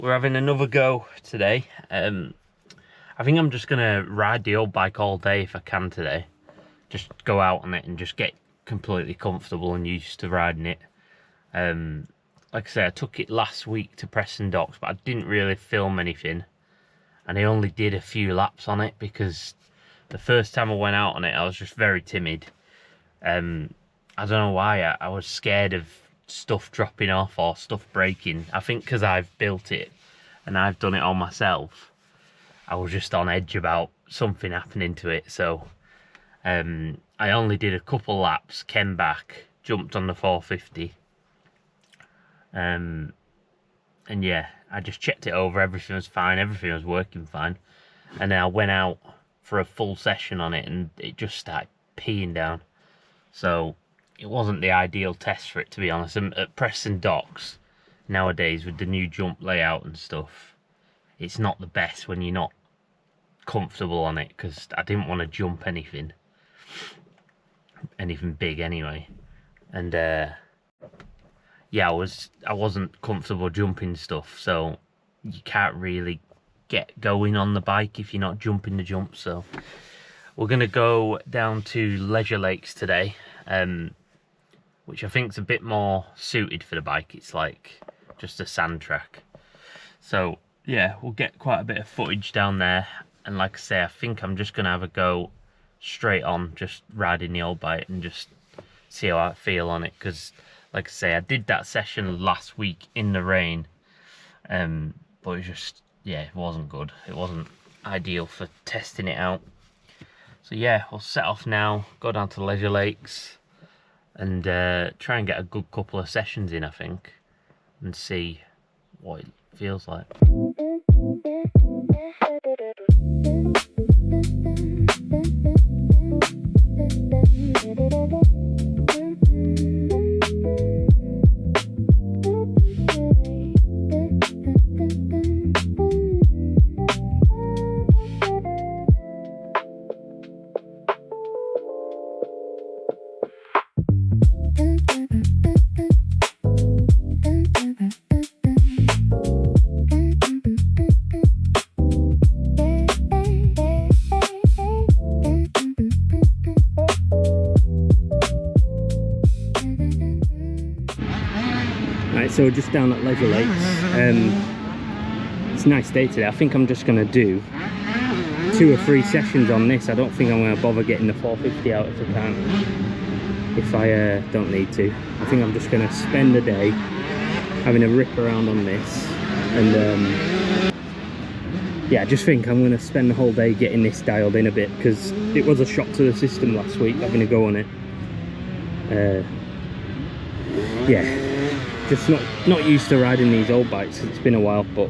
We're having another go today. I think I'm just gonna ride the old bike all day if I can today. Just go out on it and just get completely comfortable and used to riding it. Like I say, I took it last week to Preston Docks, but I didn't really film anything. And I only did a few laps on it because the first time I went out on it, I was just very timid. I don't know why, I was scared of stuff dropping off or stuff breaking. I think because I've built it and I've done it all myself, I was just on edge about something happening to it. So I only did a couple laps, came back, jumped on the 450, and yeah, I just checked it over, everything was fine, everything was working fine. And then I went out for a full session on it and it just started peeing down. So it wasn't the ideal test for it, to be honest. And at Preston Docks nowadays, with the new jump layout and stuff, it's not the best when you're not comfortable on it, because I didn't want to jump anything big anyway. And yeah, I wasn't comfortable jumping stuff, so you can't really get going on the bike if you're not jumping the jump. So we're gonna go down to Leisure Lakes today, which I think is a bit more suited for the bike. It's like just a sand track. So yeah, we'll get quite a bit of footage down there. And like I say, I think I'm just gonna have a go straight on, just riding the old bike and just see how I feel on it. Because like I say, I did that session last week in the rain, but it just, yeah, it wasn't good. It wasn't ideal for testing it out. So yeah, we'll set off now, go down to Leisure Lakes and try and get a good couple of sessions in, I think, and see what it feels like. So just down at Leisure Lakes, it's a nice day today. I think I'm just going to do 2 or 3 sessions on this. I don't think I'm going to bother getting the 450 out if I can, if I don't need to. I think I'm just going to spend the day having a rip around on this, and yeah, I just think I'm going to spend the whole day getting this dialed in a bit, because it was a shock to the system last week having a go on it. Yeah, just not used to riding these old bikes. It's been a while, but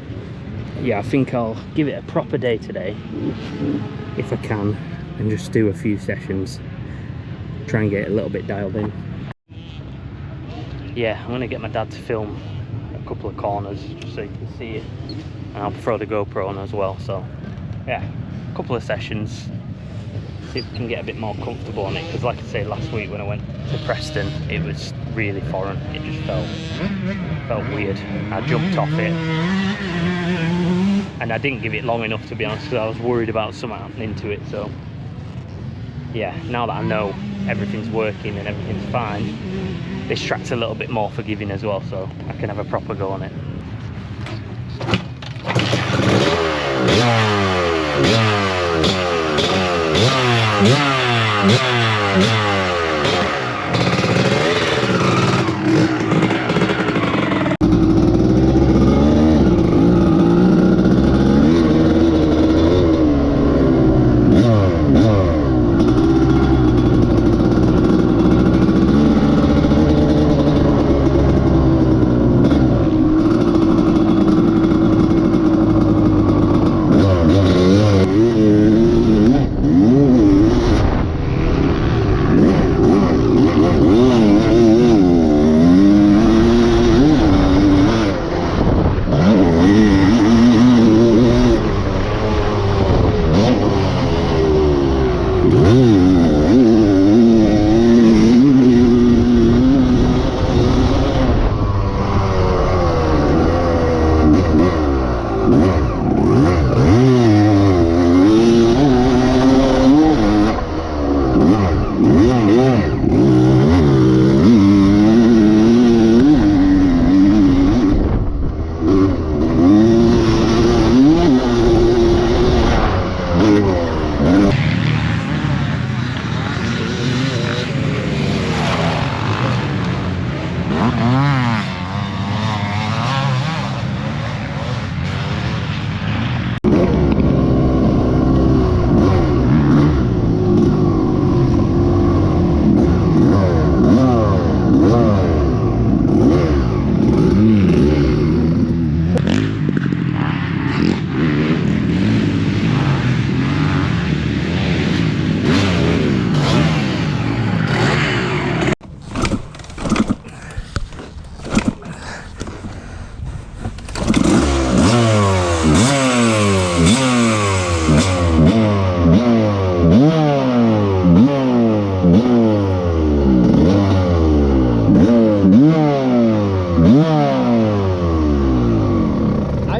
yeah, I think I'll give it a proper day today if I can, and just do a few sessions, try and get it a little bit dialed in. Yeah, I'm gonna get my dad to film a couple of corners just so you can see it, and I'll throw the GoPro on as well. So yeah, a couple of sessions, see if we can get a bit more comfortable on it, because like I say, last week when I went to Preston, it was really foreign. It just felt weird. I jumped off it and I didn't give it long enough, to be honest, because I was worried about something happening to it. So yeah, now that I know everything's working and everything's fine, this track's a little bit more forgiving as well, so I can have a proper go on it.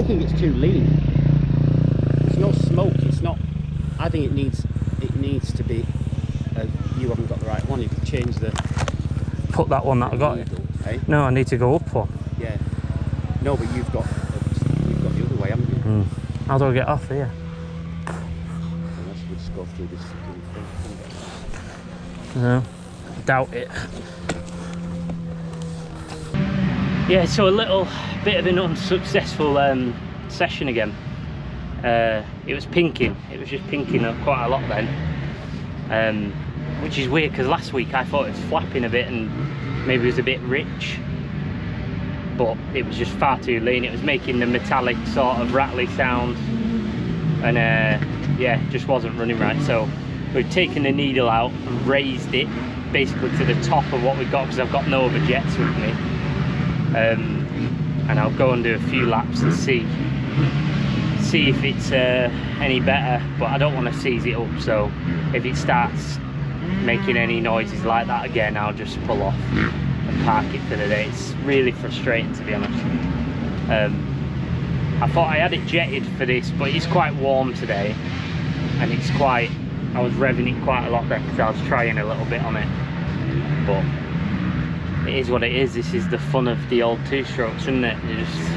I think it's too lean. There's no smoke. It's not. I think it needs to be. You haven't got the right one. You can change the. Put that one that I got. Eh? No, I need to go up one. Yeah. No, but you've got the other way, haven't you? Mm. How do I get off here? Unless we just go through this fucking thing. No, I doubt it. Yeah, so a little bit of an unsuccessful session again. It was pinking. It was just pinking up quite a lot then. Which is weird because last week I thought it was flapping a bit and maybe it was a bit rich. But it was just far too lean. It was making the metallic sort of rattly sound. And yeah, just wasn't running right. So we've taken the needle out and raised it basically to the top of what we've got because I've got no other jets with me. And I'll go and do a few laps and see if it's any better, but I don't want to seize it up, so if it starts making any noises like that again, I'll just pull off and park it for the day. It's really frustrating, to be honest. I thought I had it jetted for this, but it's quite warm today, and it's quite, I was revving it quite a lot there because I was trying a little bit on it, but it is what it is. This is the fun of the old two-strokes, isn't it? You just...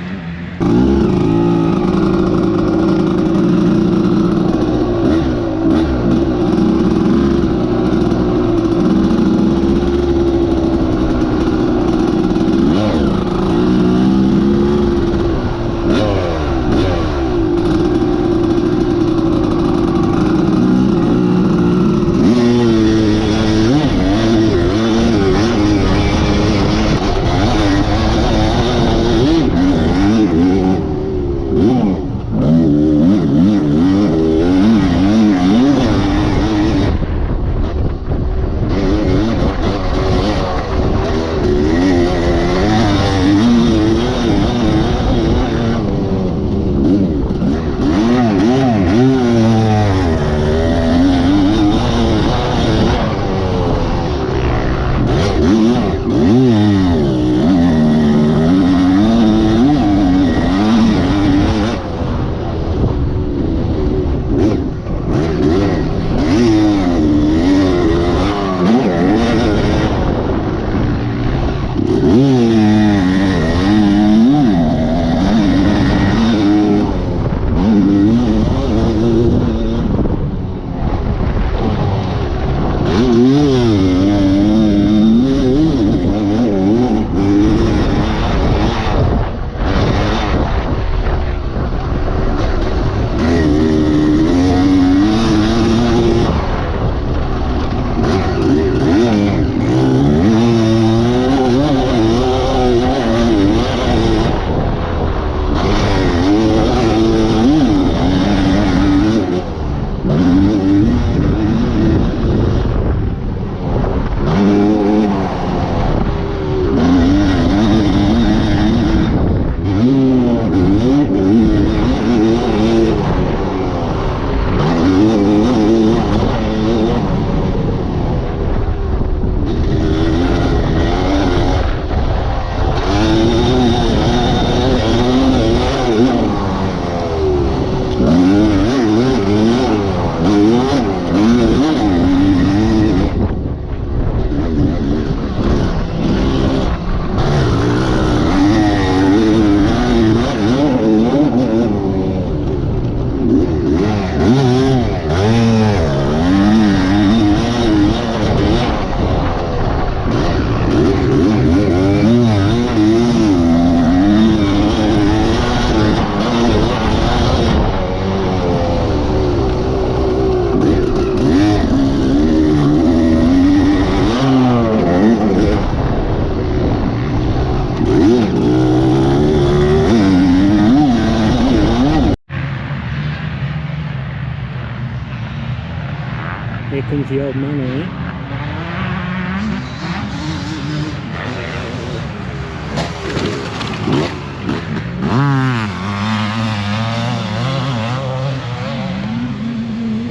Here comes the old man, eh?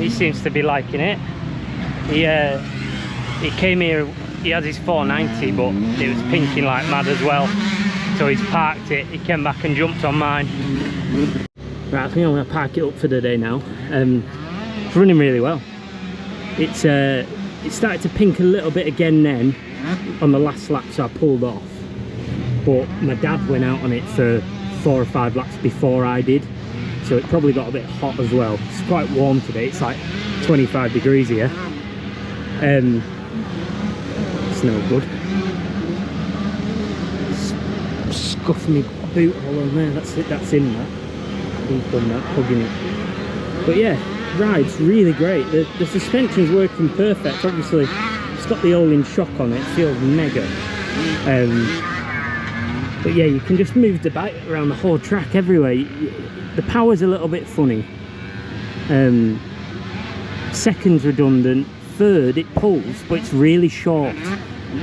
He seems to be liking it. He came here, he has his 490, but it was pinking like mad as well. So he's parked it, he came back and jumped on mine. Right, I think I'm going to park it up for the day now. It's running really well. It started to pink a little bit again then on the last lap, so I pulled off. But my dad went out on it for 4 or 5 laps before I did, so it probably got a bit hot as well. It's quite warm today, it's like 25 degrees here. It's no good. Scuffed me boot all on there, that's it, that's in that. He's done that, hugging it. But yeah, ride's really great. The suspension's working perfect. Obviously, it's got the all-in shock on it, feels mega. But yeah, you can just move the bike around the whole track everywhere. The power's a little bit funny. Second's redundant. Third, it pulls, but it's really short.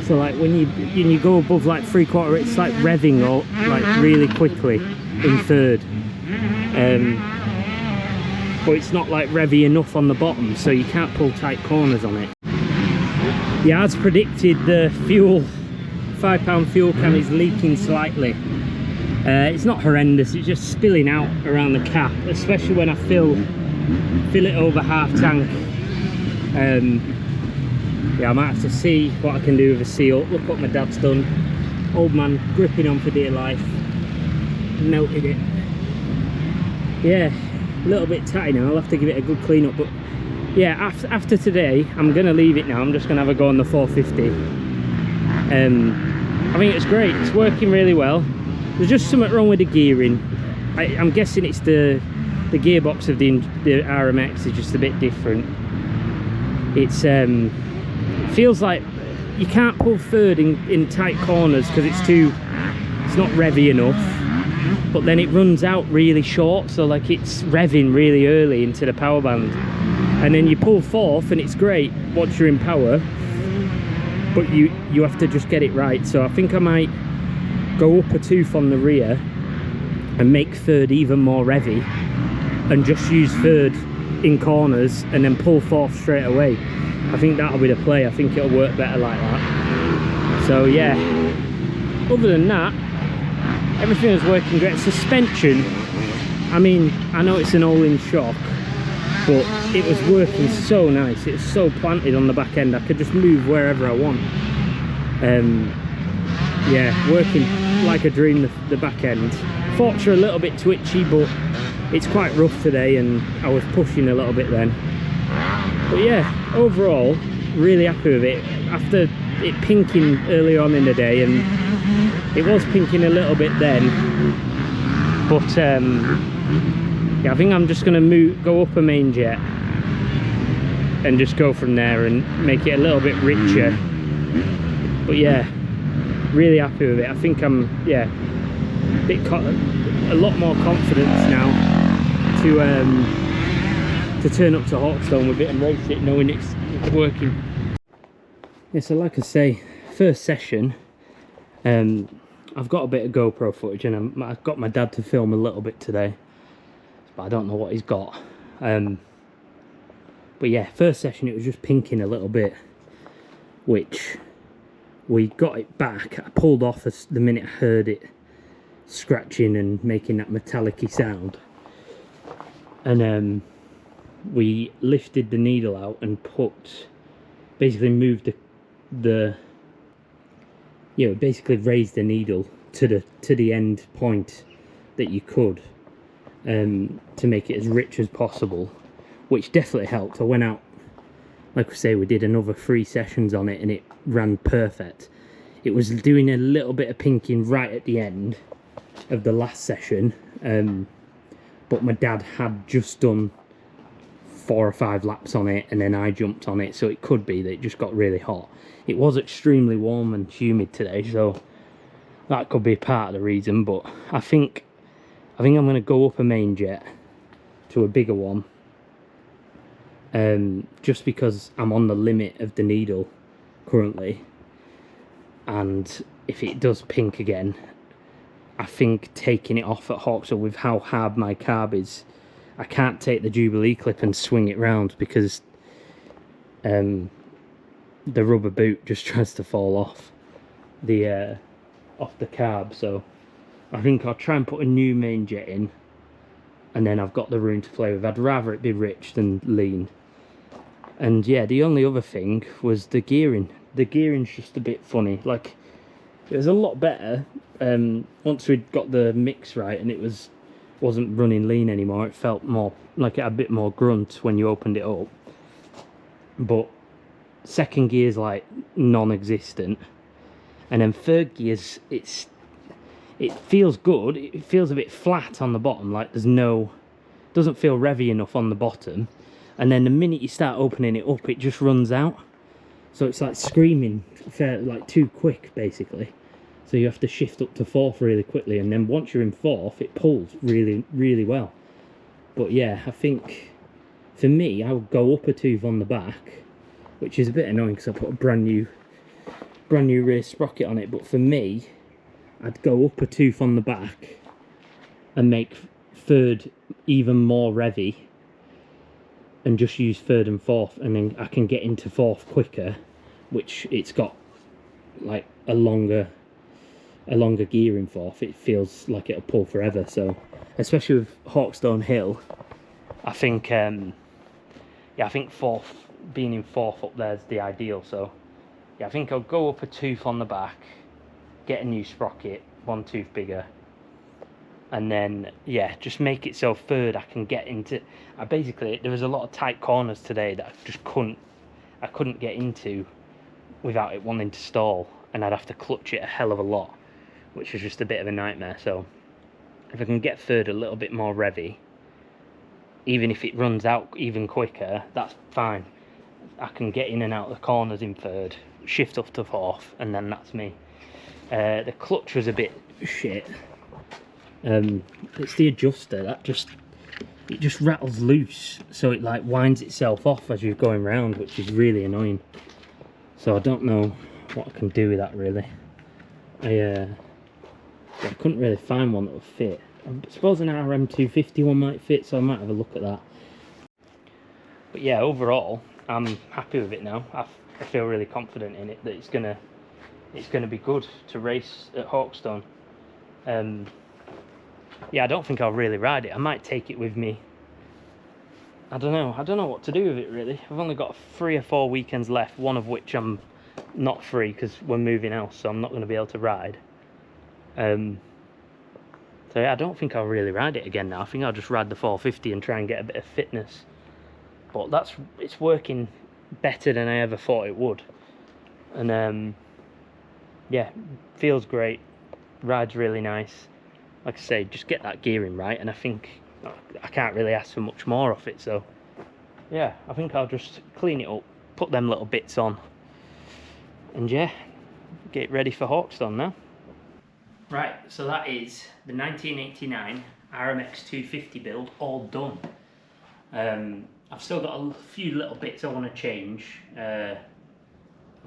So like when you go above like 3/4, it's like revving or like really quickly in third. But it's not like revvy enough on the bottom, so you can't pull tight corners on it. Yeah, as predicted, the fuel, £5 fuel can is leaking slightly. It's not horrendous, it's just spilling out around the cap, especially when I fill it over half tank. Yeah, I might have to see what I can do with a seal. Look what my dad's done. Old man gripping on for dear life. Melted it. Yeah, a little bit tatty now. I'll have to give it a good clean up, but yeah, after today I'm gonna leave it now. I'm just gonna have a go on the 450. I think it's great, it's working really well. There's just something wrong with the gearing. I'm guessing it's the gearbox of the RMX is just a bit different. It's feels like you can't pull third in tight corners because it's not revvy enough, but then it runs out really short, so like it's revving really early into the power band, and then you pull fourth and it's great once you're in power, but you have to just get it right. So I think I might go up a tooth on the rear and make third even more revvy and just use third in corners and then pull fourth straight away. I think that'll be the play. I think it'll work better like that. So yeah, other than that, everything is working great. Suspension, I mean, I know it's an all-in shock, but it was working so nice. It was so planted on the back end, I could just move wherever I want. Yeah, working like a dream, the back end. Forks are a little bit twitchy, but it's quite rough today and I was pushing a little bit then. But yeah, overall, really happy with it. After it pinking early on in the day, and it was pinking a little bit then, but yeah, I think I'm just going to go up a main jet and just go from there and make it a little bit richer. But yeah, really happy with it. I think I'm, yeah, a lot more confidence now to turn up to Hawkstone with it and race it knowing it's working. Yeah, so like I say, first session, I've got a bit of GoPro footage and I've got my dad to film a little bit today, but I don't know what he's got. But yeah, first session it was just pinking a little bit, which we got it back. I pulled off the minute I heard it scratching and making that metallic-y sound, and we lifted the needle out and basically moved basically raised the needle to the end point that you could, to make it as rich as possible, which definitely helped. I went out, like I say, we did another 3 sessions on it and it ran perfect. It was doing a little bit of pinking right at the end of the last session, but my dad had just done 4 or 5 laps on it and then I jumped on it, so it could be that it just got really hot. It was extremely warm and humid today, so that could be part of the reason. But I think I'm going to go up a main jet to a bigger one, just because I'm on the limit of the needle currently, and if it does pink again, I think taking it off at Hawkstone with how hard my carb is, I can't take the Jubilee clip and swing it round because the rubber boot just tries to fall off the carb. So I think I'll try and put a new main jet in, and then I've got the room to play with. I'd rather it be rich than lean. And yeah, the only other thing was the gearing. The gearing's just a bit funny. Like, it was a lot better once we'd got the mix right and it wasn't running lean anymore. It felt more like it had a bit more grunt when you opened it up. But second gear's like non-existent, and then third gear's it feels good. It feels a bit flat on the bottom, like doesn't feel revvy enough on the bottom. And then the minute you start opening it up, it just runs out. So it's like screaming, like too quick, basically. So you have to shift up to fourth really quickly, and then once you're in fourth, it pulls really, really well. But yeah, I think for me, I would go up a tooth on the back, which is a bit annoying because I put a brand new rear sprocket on it. But for me, I'd go up a tooth on the back and make third even more revvy, and just use third and fourth, and then I can get into fourth quicker, which it's got like a longer gear in fourth. It feels like it'll pull forever. So especially with Hawkstone Hill, I think yeah, I think being in fourth up there is the ideal. So yeah, I think I'll go up a tooth on the back, get a new sprocket, one tooth bigger, and then yeah, just make it so third I can get into. Basically, there was a lot of tight corners today that I couldn't get into without it wanting to stall, and I'd have to clutch it a hell of a lot, which was just a bit of a nightmare. So if I can get third a little bit more revvy, even if it runs out even quicker, that's fine. I can get in and out the corners in third, shift up to fourth, and then that's me. The clutch was a bit shit. It's the adjuster that it just rattles loose, so it like winds itself off as you're going round, which is really annoying. So I don't know what I can do with that really. I couldn't really find one that would fit. I suppose an RM250 one might fit, so I might have a look at that. But yeah, overall I'm happy with it now. I feel really confident in it that it's gonna be good to race at Hawkstone. Yeah, I don't think I'll really ride it. I might take it with me. I don't know what to do with it really. I've only got 3 or 4 weekends left, one of which I'm not free because we're moving house, so I'm not going to be able to ride. So yeah, I don't think I'll really ride it again now. I think I'll just ride the 450 and try and get a bit of fitness. But it's working better than I ever thought it would. And yeah, feels great. Rides really nice. Like I say, just get that gearing right, and I think I can't really ask for much more of it. So yeah, I think I'll just clean it up, put them little bits on, and yeah, get ready for Hawkstone now. Right, so that is the 1989 RM250 build all done. I've still got a few little bits I want to change. I've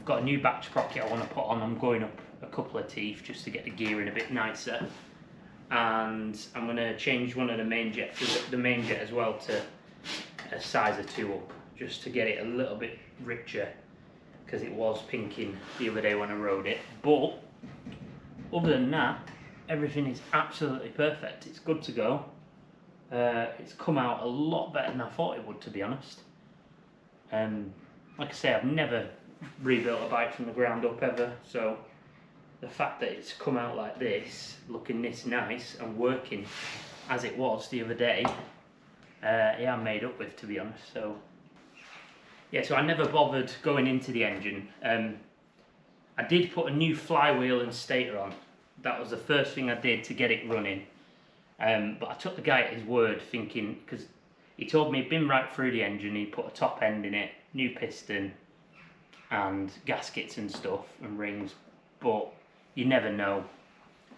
got a new back sprocket I want to put on. I'm going up a couple of teeth just to get the gearing a bit nicer. And I'm going to change one of the main jet as well to a size or 2 up, just to get it a little bit richer, because it was pinking the other day when I rode it. But other than that, everything is absolutely perfect. It's good to go. It's come out a lot better than I thought it would, to be honest. Like I say, I've never rebuilt a bike from the ground up ever, so the fact that it's come out like this, looking this nice and working as it was the other day, yeah, I'm made up with, to be honest. So yeah, so I never bothered going into the engine. I did put a new flywheel and stator on. That was the first thing I did to get it running. But I took the guy at his word, thinking, because he told me he'd been right through the engine, he put a top end in it, new piston and gaskets and stuff and rings, but you never know.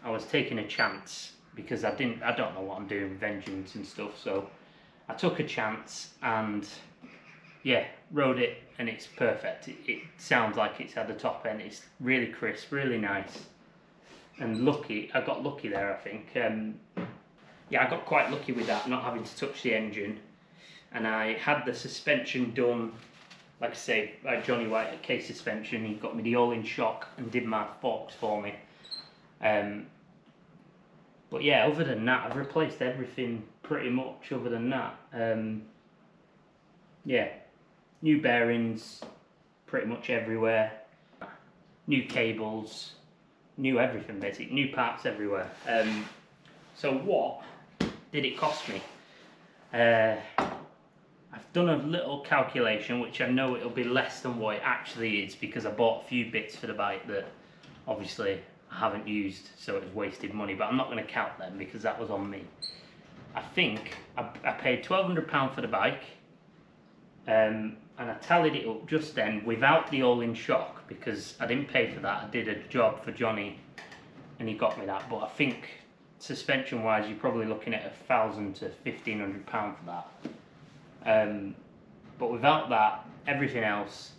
I was taking a chance because I don't know what I'm doing with engines and stuff, so I took a chance and yeah, rode it, and it's perfect. It sounds like it's had the top end. It's really crisp, really nice, and lucky. I got lucky there, I think. Yeah, I got quite lucky with that, not having to touch the engine. And I had the suspension done, like I say, by Johnny White at K Suspension. He got me the all-in shock and did my forks for me. But yeah, other than that, I've replaced everything pretty much other than that. Yeah, new bearings pretty much everywhere, new cables, new everything basically, new parts everywhere. So what did it cost me? I've done a little calculation, which I know it'll be less than what it actually is, because I bought a few bits for the bike that obviously I haven't used, so it was wasted money, but I'm not going to count them because that was on me. I think I paid £1,200 for the bike, and I tallied it up just then without the all-in shock, because I didn't pay for that. I did a job for Johnny and he got me that, but I think suspension wise you're probably looking at £1,000 to £1,500 for that. But without that, everything else,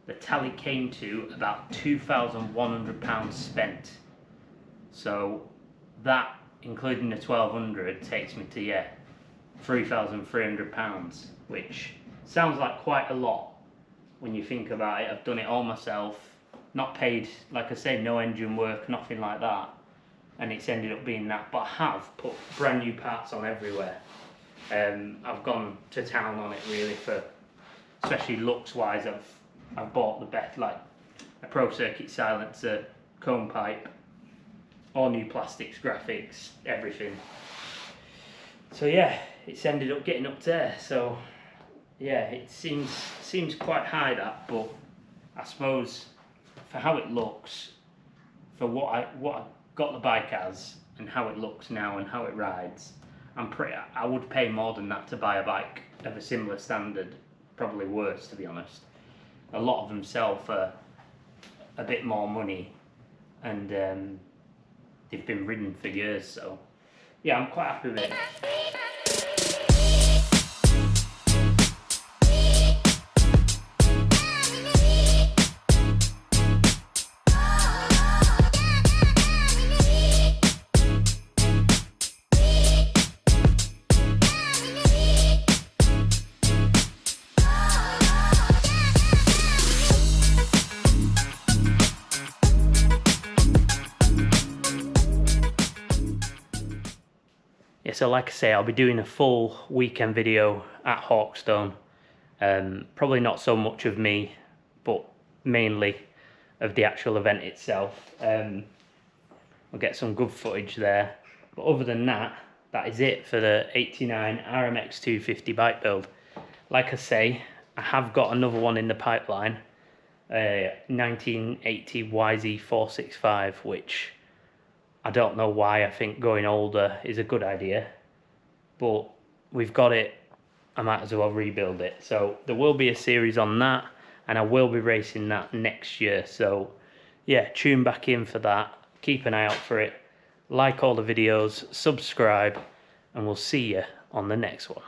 the tally came to about £2,100 spent. So that, including the 1,200, takes me to, yeah, £3,300, which sounds like quite a lot when you think about it. I've done it all myself, not paid, like I say, no engine work, nothing like that, and it's ended up being that. But I have put brand new parts on everywhere. I've gone to town on it really, for especially looks wise. I've bought the best, like a Pro Circuit silencer, cone pipe, all new plastics, graphics, everything. So yeah, it's ended up getting up there. So yeah, it seems quite high, that, but I suppose for how it looks, for what I got the bike as, and how it looks now and how it rides, I would pay more than that to buy a bike of a similar standard, probably worse, to be honest. A lot of them sell for a bit more money, and they've been ridden for years, so yeah, I'm quite happy with it. Yeah, so like I say, I'll be doing a full weekend video at Hawkstone. Probably not so much of me, but mainly of the actual event itself. I'll get some good footage there. But other than that, that is it for the 89 RM250 bike build. Like I say, I have got another one in the pipeline, 1980 YZ465, which I don't know why I think going older is a good idea, but we've got it, I might as well rebuild it. So there will be a series on that, and I will be racing that next year. So yeah, tune back in for that, keep an eye out for it, like all the videos, subscribe, and we'll see you on the next one.